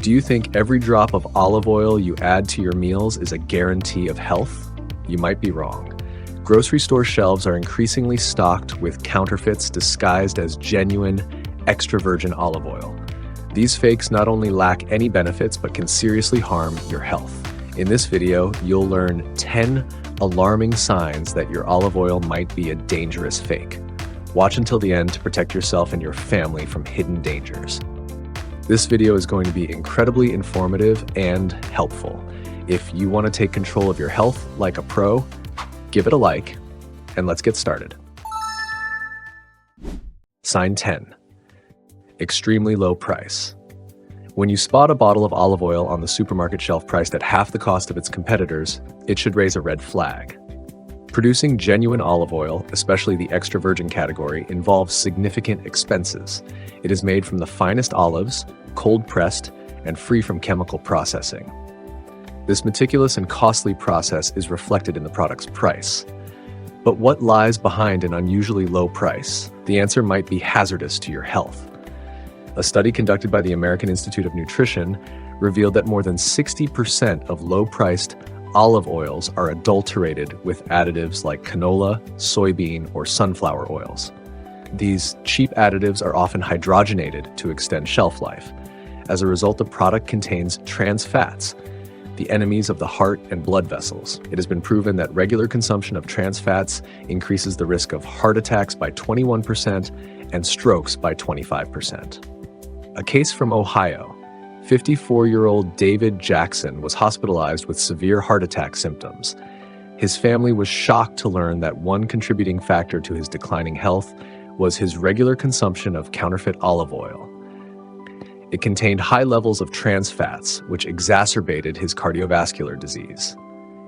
Do you think every drop of olive oil you add to your meals is a guarantee of health? You might be wrong. Grocery store shelves are increasingly stocked with counterfeits disguised as genuine, extra virgin olive oil. These fakes not only lack any benefits but can seriously harm your health. In this video, you'll learn 10 alarming signs that your olive oil might be a dangerous fake. Watch until the end to protect yourself and your family from hidden dangers. This video is going to be incredibly informative and helpful. If you want to take control of your health like a pro, give it a like, and let's get started. Sign 10. Extremely low price. When you spot a bottle of olive oil on the supermarket shelf priced at half the cost of its competitors, it should raise a red flag. Producing genuine olive oil, especially the extra virgin category, involves significant expenses. It is made from the finest olives, cold-pressed, and free from chemical processing. This meticulous and costly process is reflected in the product's price. But what lies behind an unusually low price? The answer might be hazardous to your health. A study conducted by the American Institute of Nutrition revealed that more than 60% of low-priced olive oils are adulterated with additives like canola, soybean, or sunflower oils. These cheap additives are often hydrogenated to extend shelf life. As a result, the product contains trans fats, the enemies of the heart and blood vessels. It has been proven that regular consumption of trans fats increases the risk of heart attacks by 21% and strokes by 25%. A case from Ohio. 54-year-old David Jackson was hospitalized with severe heart attack symptoms. His family was shocked to learn that one contributing factor to his declining health was his regular consumption of counterfeit olive oil. It contained high levels of trans fats, which exacerbated his cardiovascular disease.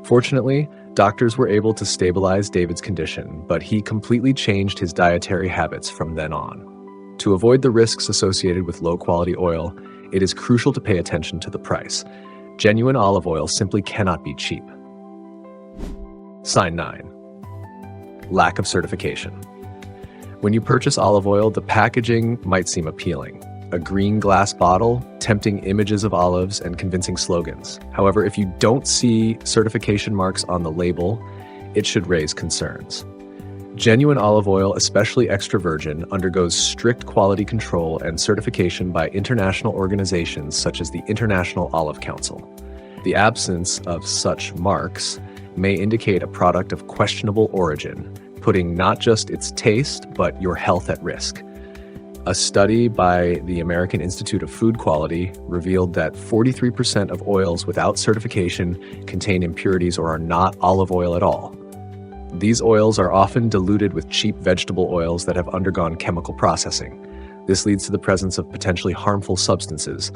Fortunately, doctors were able to stabilize David's condition, but he completely changed his dietary habits from then on. To avoid the risks associated with low-quality oil, it is crucial to pay attention to the price. Genuine olive oil simply cannot be cheap. Sign 9. Lack of certification. When you purchase olive oil, the packaging might seem appealing. A green glass bottle, tempting images of olives, and convincing slogans. However, if you don't see certification marks on the label, it should raise concerns. Genuine olive oil, especially extra virgin, undergoes strict quality control and certification by international organizations such as the International Olive Council. The absence of such marks may indicate a product of questionable origin, putting not just its taste, but your health at risk. A study by the American Institute of Food Quality revealed that 43% of oils without certification contain impurities or are not olive oil at all. These oils are often diluted with cheap vegetable oils that have undergone chemical processing. This leads to the presence of potentially harmful substances,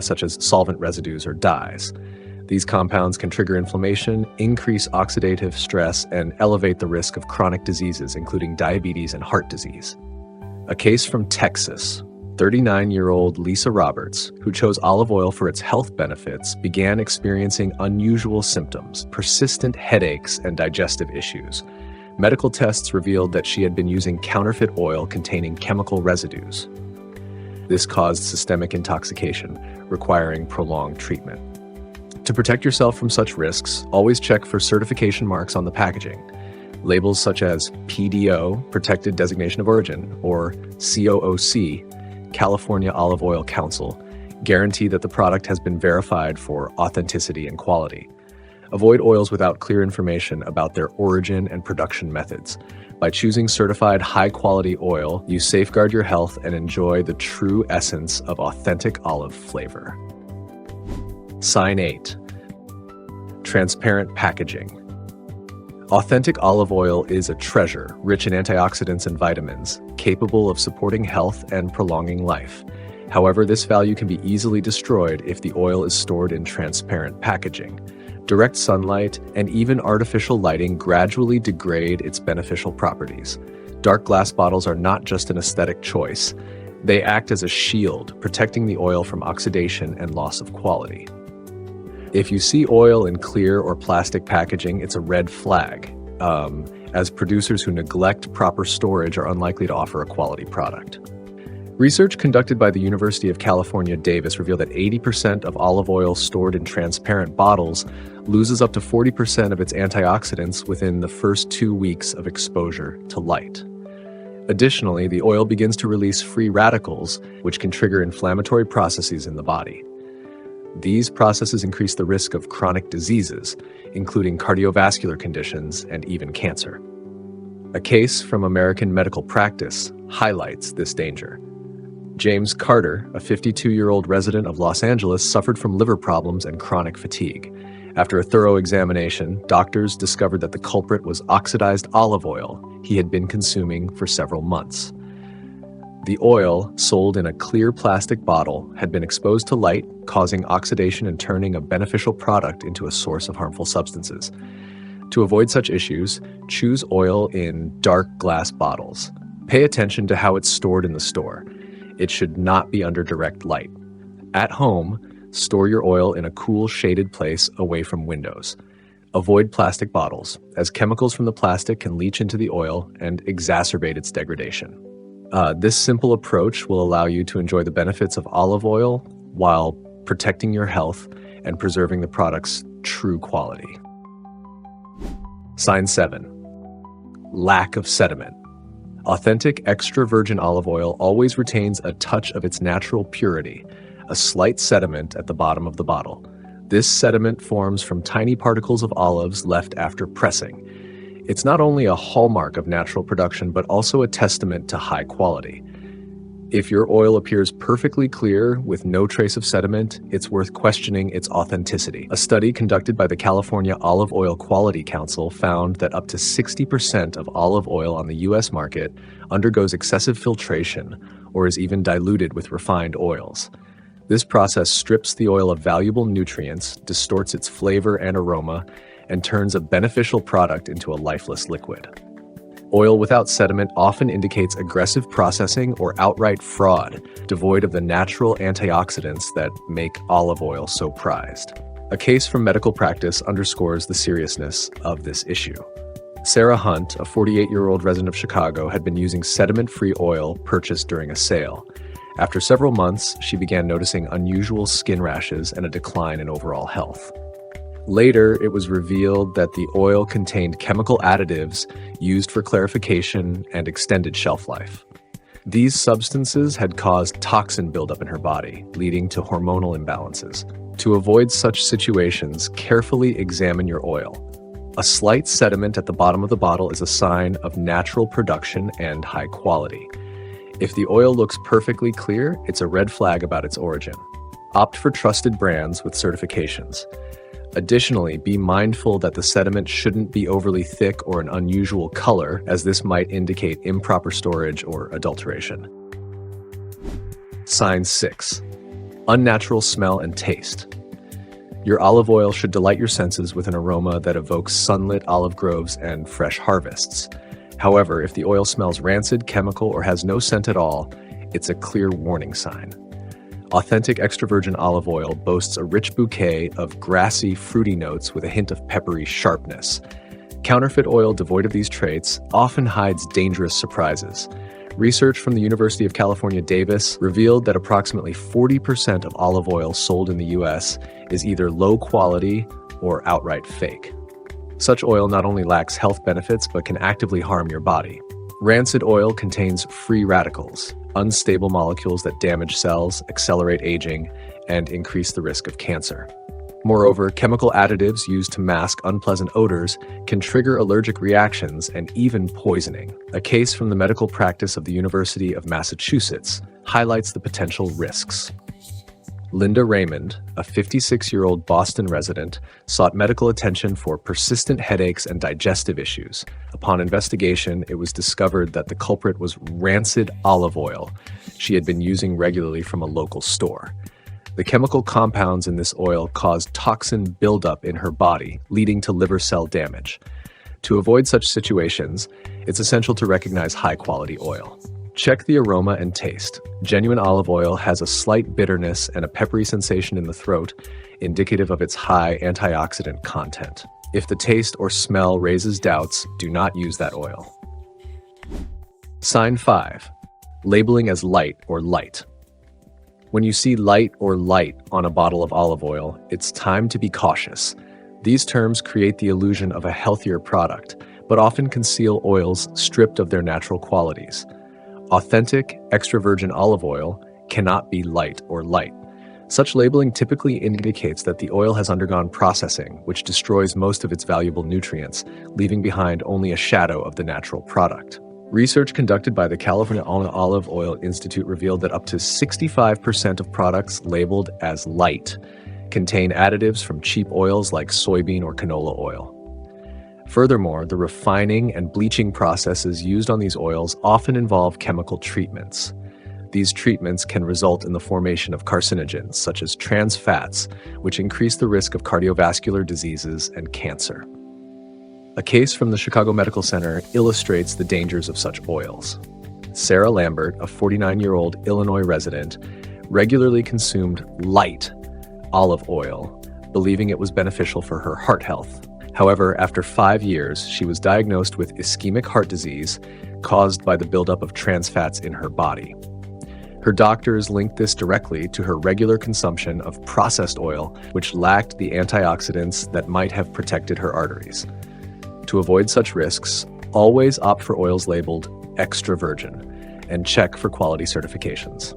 such as solvent residues or dyes. These compounds can trigger inflammation, increase oxidative stress, and elevate the risk of chronic diseases, including diabetes and heart disease. A case from Texas. 39-year-old Lisa Roberts, who chose olive oil for its health benefits, began experiencing unusual symptoms, persistent headaches, and digestive issues. Medical tests revealed that she had been using counterfeit oil containing chemical residues. This caused systemic intoxication, requiring prolonged treatment. To protect yourself from such risks, always check for certification marks on the packaging. Labels such as PDO, Protected Designation of Origin, or COOC, California Olive Oil Council, guarantee that the product has been verified for authenticity and quality. Avoid oils without clear information about their origin and production methods. By choosing certified high-quality oil, you safeguard your health and enjoy the true essence of authentic olive flavor. Sign 8. Transparent packaging. Authentic olive oil is a treasure, rich in antioxidants and vitamins, capable of supporting health and prolonging life. However, this value can be easily destroyed if the oil is stored in transparent packaging. Direct sunlight and even artificial lighting gradually degrade its beneficial properties. Dark glass bottles are not just an aesthetic choice. They act as a shield, protecting the oil from oxidation and loss of quality. If you see oil in clear or plastic packaging, it's a red flag, as producers who neglect proper storage are unlikely to offer a quality product. Research conducted by the University of California, Davis revealed that 80% of olive oil stored in transparent bottles loses up to 40% of its antioxidants within the first 2 weeks of exposure to light. Additionally, the oil begins to release free radicals, which can trigger inflammatory processes in the body. These processes increase the risk of chronic diseases, including cardiovascular conditions and even cancer. A case from American medical practice highlights this danger. James Carter, a 52-year-old resident of Los Angeles, suffered from liver problems and chronic fatigue. After a thorough examination, doctors discovered that the culprit was oxidized olive oil he had been consuming for several months. The oil, sold in a clear plastic bottle, had been exposed to light, causing oxidation and turning a beneficial product into a source of harmful substances. To avoid such issues, choose oil in dark glass bottles. Pay attention to how it's stored in the store. It should not be under direct light. At home, store your oil in a cool, shaded place away from windows. Avoid plastic bottles, as chemicals from the plastic can leach into the oil and exacerbate its degradation. This simple approach will allow you to enjoy the benefits of olive oil while protecting your health and preserving the product's true quality. Sign 7. Lack of sediment. Authentic extra virgin olive oil always retains a touch of its natural purity, a slight sediment at the bottom of the bottle. This sediment forms from tiny particles of olives left after pressing. It's not only a hallmark of natural production, but also a testament to high quality. If your oil appears perfectly clear with no trace of sediment, it's worth questioning its authenticity. A study conducted by the California Olive Oil Quality Council found that up to 60% of olive oil on the U.S. market undergoes excessive filtration or is even diluted with refined oils. This process strips the oil of valuable nutrients, distorts its flavor and aroma, and turns a beneficial product into a lifeless liquid. Oil without sediment often indicates aggressive processing or outright fraud, devoid of the natural antioxidants that make olive oil so prized. A case from medical practice underscores the seriousness of this issue. Sarah Hunt, a 48-year-old resident of Chicago, had been using sediment-free oil purchased during a sale. After several months, she began noticing unusual skin rashes and a decline in overall health. Later, it was revealed that the oil contained chemical additives used for clarification and extended shelf life. These substances had caused toxin buildup in her body, leading to hormonal imbalances. To avoid such situations, carefully examine your oil. A slight sediment at the bottom of the bottle is a sign of natural production and high quality. If the oil looks perfectly clear, it's a red flag about its origin. Opt for trusted brands with certifications. Additionally, be mindful that the sediment shouldn't be overly thick or an unusual color, as this might indicate improper storage or adulteration. Sign 6. Unnatural smell and taste. Your olive oil should delight your senses with an aroma that evokes sunlit olive groves and fresh harvests. However, if the oil smells rancid, chemical, or has no scent at all, it's a clear warning sign. Authentic extra virgin olive oil boasts a rich bouquet of grassy, fruity notes with a hint of peppery sharpness. Counterfeit oil devoid of these traits often hides dangerous surprises. Research from the University of California, Davis revealed that approximately 40% of olive oil sold in the U.S. is either low quality or outright fake. Such oil not only lacks health benefits but can actively harm your body. Rancid oil contains free radicals, unstable molecules that damage cells, accelerate aging, and increase the risk of cancer. Moreover, chemical additives used to mask unpleasant odors can trigger allergic reactions and even poisoning. A case from the medical practice of the University of Massachusetts highlights the potential risks. Linda Raymond, a 56-year-old Boston resident, sought medical attention for persistent headaches and digestive issues. Upon investigation, it was discovered that the culprit was rancid olive oil she had been using regularly from a local store. The chemical compounds in this oil caused toxin buildup in her body, leading to liver cell damage. To avoid such situations, it's essential to recognize high-quality oil. Check the aroma and taste. Genuine olive oil has a slight bitterness and a peppery sensation in the throat, indicative of its high antioxidant content. If the taste or smell raises doubts, do not use that oil. Sign 5. Labeling as light or light. When you see light or light on a bottle of olive oil, it's time to be cautious. These terms create the illusion of a healthier product, but often conceal oils stripped of their natural qualities. Authentic, extra virgin olive oil cannot be light or light. Such labeling typically indicates that the oil has undergone processing, which destroys most of its valuable nutrients, leaving behind only a shadow of the natural product. Research conducted by the California Olive Oil Institute revealed that up to 65% of products labeled as light contain additives from cheap oils like soybean or canola oil. Furthermore, the refining and bleaching processes used on these oils often involve chemical treatments. These treatments can result in the formation of carcinogens, such as trans fats, which increase the risk of cardiovascular diseases and cancer. A case from the Chicago Medical Center illustrates the dangers of such oils. Sarah Lambert, a 49-year-old Illinois resident, regularly consumed light olive oil, believing it was beneficial for her heart health. However, after 5 years, she was diagnosed with ischemic heart disease caused by the buildup of trans fats in her body. Her doctors linked this directly to her regular consumption of processed oil, which lacked the antioxidants that might have protected her arteries. To avoid such risks, always opt for oils labeled extra virgin and check for quality certifications.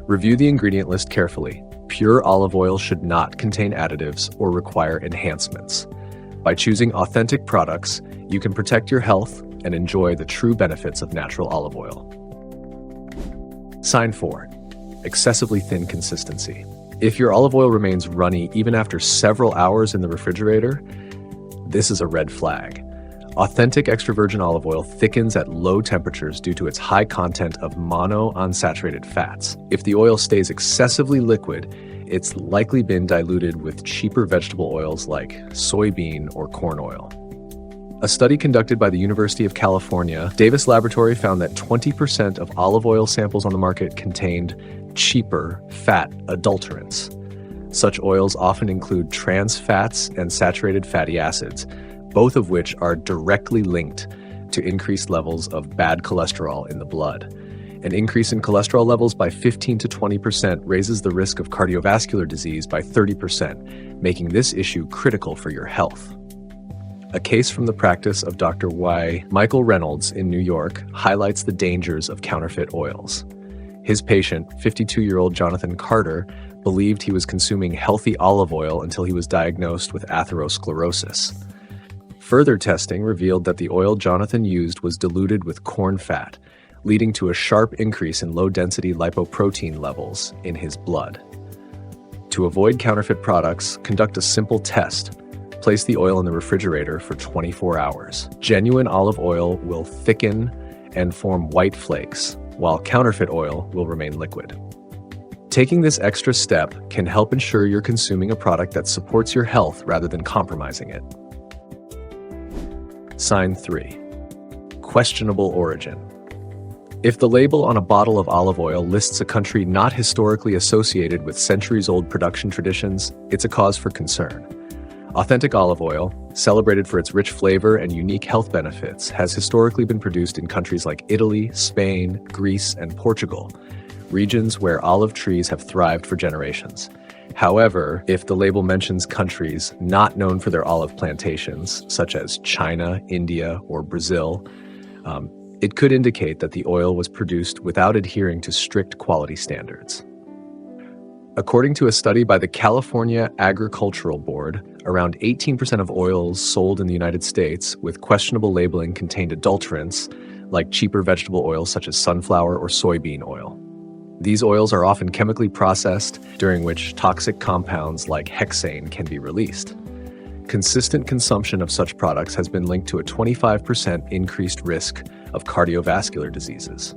Review the ingredient list carefully. Pure olive oil should not contain additives or require enhancements. By choosing authentic products, you can protect your health and enjoy the true benefits of natural olive oil. Sign 4. Excessively thin consistency. If your olive oil remains runny even after several hours in the refrigerator, this is a red flag. Authentic extra virgin olive oil thickens at low temperatures due to its high content of monounsaturated fats. If the oil stays excessively liquid, it's likely been diluted with cheaper vegetable oils like soybean or corn oil. A study conducted by the University of California, Davis Laboratory found that 20% of olive oil samples on the market contained cheaper fat adulterants. Such oils often include trans fats and saturated fatty acids, both of which are directly linked to increased levels of bad cholesterol in the blood. An increase in cholesterol levels by 15 to 20% raises the risk of cardiovascular disease by 30%, making this issue critical for your health. A case from the practice of Dr. Michael Reynolds in New York highlights the dangers of counterfeit oils. His patient, 52-year-old Jonathan Carter, believed he was consuming healthy olive oil until he was diagnosed with atherosclerosis. Further testing revealed that the oil Jonathan used was diluted with corn fat, leading to a sharp increase in low-density lipoprotein levels in his blood. To avoid counterfeit products, conduct a simple test. Place the oil in the refrigerator for 24 hours. Genuine olive oil will thicken and form white flakes, while counterfeit oil will remain liquid. Taking this extra step can help ensure you're consuming a product that supports your health rather than compromising it. Sign 3. Questionable origin. If the label on a bottle of olive oil lists a country not historically associated with centuries-old production traditions, it's a cause for concern. Authentic olive oil, celebrated for its rich flavor and unique health benefits, has historically been produced in countries like Italy, Spain, Greece, and Portugal, regions where olive trees have thrived for generations. However, if the label mentions countries not known for their olive plantations, such as China, India, or Brazil, it could indicate that the oil was produced without adhering to strict quality standards. According to a study by the California Agricultural Board, around 18% of oils sold in the United States with questionable labeling contained adulterants, like cheaper vegetable oils such as sunflower or soybean oil. These oils are often chemically processed, during which toxic compounds like hexane can be released. Consistent consumption of such products has been linked to a 25% increased risk of cardiovascular diseases.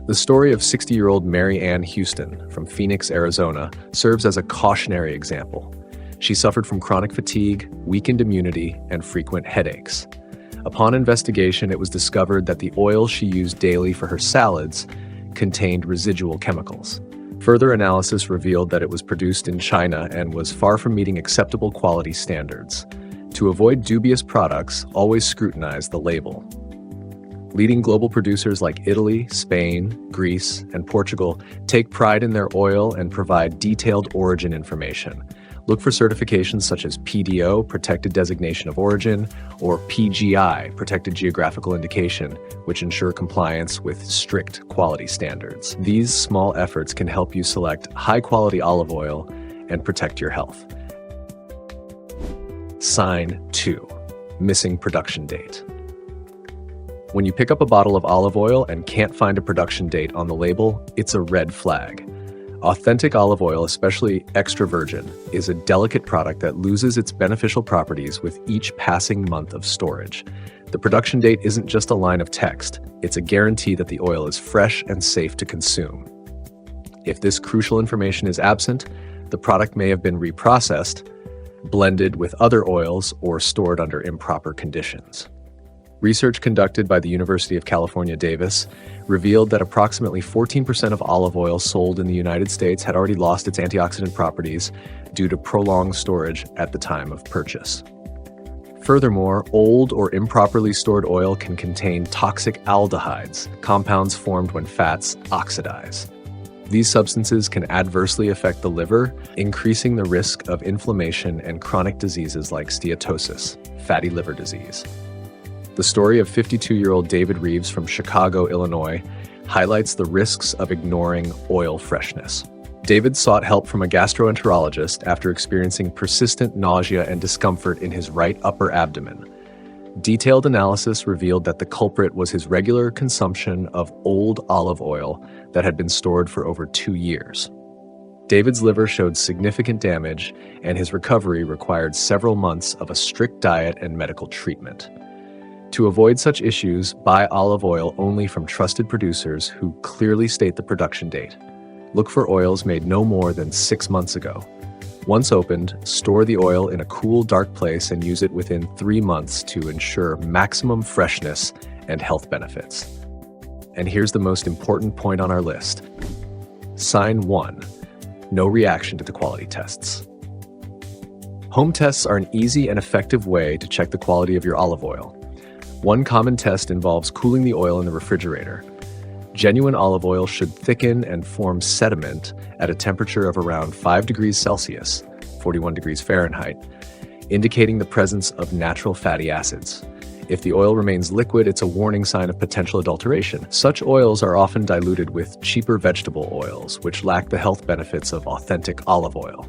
The story of 60-year-old Mary Ann Houston from Phoenix, Arizona, serves as a cautionary example. She suffered from chronic fatigue, weakened immunity, and frequent headaches. Upon investigation, it was discovered that the oil she used daily for her salads contained residual chemicals. Further analysis revealed that it was produced in China and was far from meeting acceptable quality standards. To avoid dubious products, always scrutinize the label. Leading global producers like Italy, Spain, Greece, and Portugal take pride in their oil and provide detailed origin information. Look for certifications such as PDO, Protected Designation of Origin, or PGI, Protected Geographical Indication, which ensure compliance with strict quality standards. These small efforts can help you select high-quality olive oil and protect your health. Sign 2. Missing production date. When you pick up a bottle of olive oil and can't find a production date on the label, it's a red flag. Authentic olive oil, especially extra virgin, is a delicate product that loses its beneficial properties with each passing month of storage. The production date isn't just a line of text, it's a guarantee that the oil is fresh and safe to consume. If this crucial information is absent, the product may have been reprocessed, blended with other oils, or stored under improper conditions. Research conducted by the University of California, Davis revealed that approximately 14% of olive oil sold in the United States had already lost its antioxidant properties due to prolonged storage at the time of purchase. Furthermore, old or improperly stored oil can contain toxic aldehydes, compounds formed when fats oxidize. These substances can adversely affect the liver, increasing the risk of inflammation and chronic diseases like steatosis, fatty liver disease. The story of 52-year-old David Reeves from Chicago, Illinois, highlights the risks of ignoring oil freshness. David sought help from a gastroenterologist after experiencing persistent nausea and discomfort in his right upper abdomen. Detailed analysis revealed that the culprit was his regular consumption of old olive oil that had been stored for over 2 years. David's liver showed significant damage, and his recovery required several months of a strict diet and medical treatment. To avoid such issues, buy olive oil only from trusted producers who clearly state the production date. Look for oils made no more than 6 months ago. Once opened, store the oil in a cool, dark place and use it within 3 months to ensure maximum freshness and health benefits. And here's the most important point on our list. Sign 1. No reaction to the quality tests. Home tests are an easy and effective way to check the quality of your olive oil. One common test involves cooling the oil in the refrigerator. Genuine olive oil should thicken and form sediment at a temperature of around 5 degrees Celsius, 41 degrees Fahrenheit, indicating the presence of natural fatty acids. If the oil remains liquid, it's a warning sign of potential adulteration. Such oils are often diluted with cheaper vegetable oils, which lack the health benefits of authentic olive oil.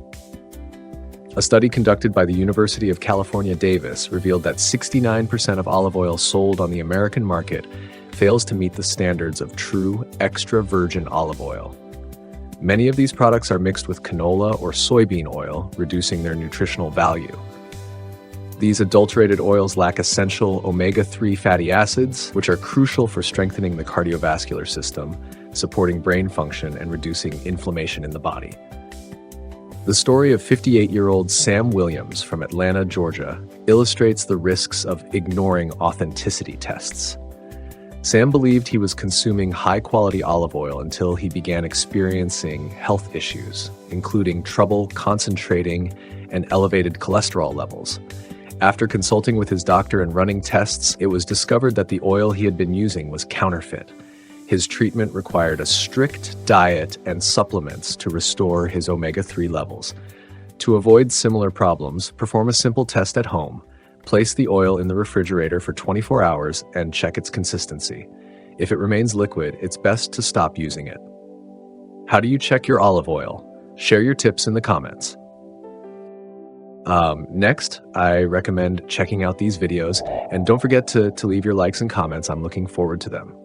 A study conducted by the University of California, Davis revealed that 69% of olive oil sold on the American market fails to meet the standards of true extra virgin olive oil. Many of these products are mixed with canola or soybean oil, reducing their nutritional value. These adulterated oils lack essential omega-3 fatty acids, which are crucial for strengthening the cardiovascular system, supporting brain function, and reducing inflammation in the body. The story of 58-year-old Sam Williams from Atlanta, Georgia, illustrates the risks of ignoring authenticity tests. Sam believed he was consuming high-quality olive oil until he began experiencing health issues, including trouble concentrating and elevated cholesterol levels. After consulting with his doctor and running tests, it was discovered that the oil he had been using was counterfeit. His treatment required a strict diet and supplements to restore his omega-3 levels. To avoid similar problems, perform a simple test at home. Place the oil in the refrigerator for 24 hours and check its consistency. If it remains liquid, it's best to stop using it. How do you check your olive oil? Share your tips in the comments. Next, I recommend checking out these videos, and don't forget to leave your likes and comments. I'm looking forward to them.